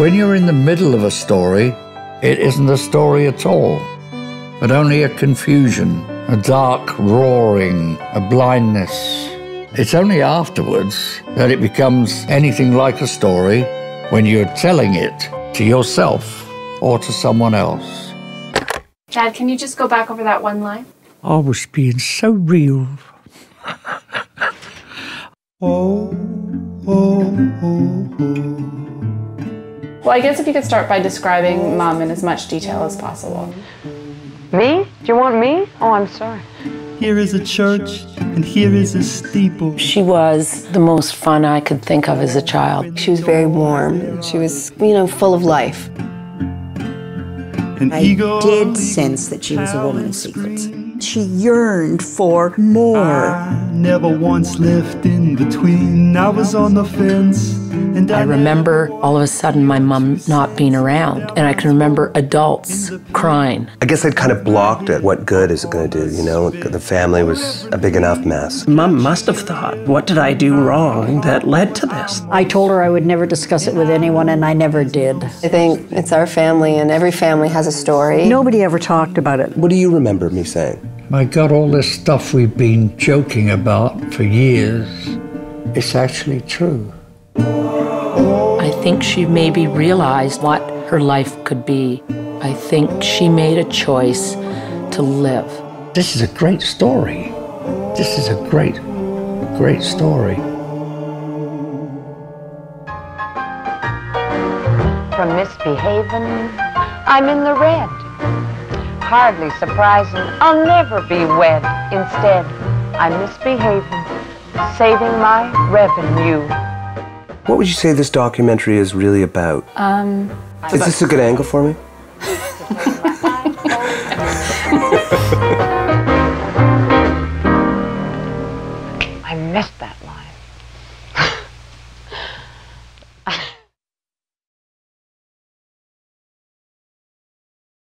When you're in the middle of a story, it isn't a story at all, but only a confusion, a dark roaring, a blindness. It's only afterwards that it becomes anything like a story, when you're telling it to yourself or to someone else. Dad, can you just go back over that one line? I was being so real. Oh, oh, oh, oh. Well, I guess if you could start by describing Mom in as much detail as possible. Me? Do you want me? Oh, I'm sorry. Here is a church, and here is a steeple. She was the most fun I could think of as a child. She was very warm. She was, full of life. I did sense that she was a woman of secrets. She yearned for more. I never once left in between. I was on the fence. And I remember all of a sudden my mom not being around, and I can remember adults crying. I guess I'd kind of blocked it. What good is it going to do, you know? The family was a big enough mess. Mom must have thought, what did I do wrong that led to this? I told her I would never discuss it with anyone, and I never did. I think it's our family, and every family has a story. Nobody ever talked about it. What do you remember me saying? My God, all this stuff we've been joking about for years, it's actually true. I think she maybe realized what her life could be. I think she made a choice to live. This is a great story. This is a great, great story. From misbehaving, I'm in the red. Hardly surprising, I'll never be wed. Instead, I'm misbehaving, saving my revenue. What would you say this documentary is really about? Is this a good angle for me? I missed that line.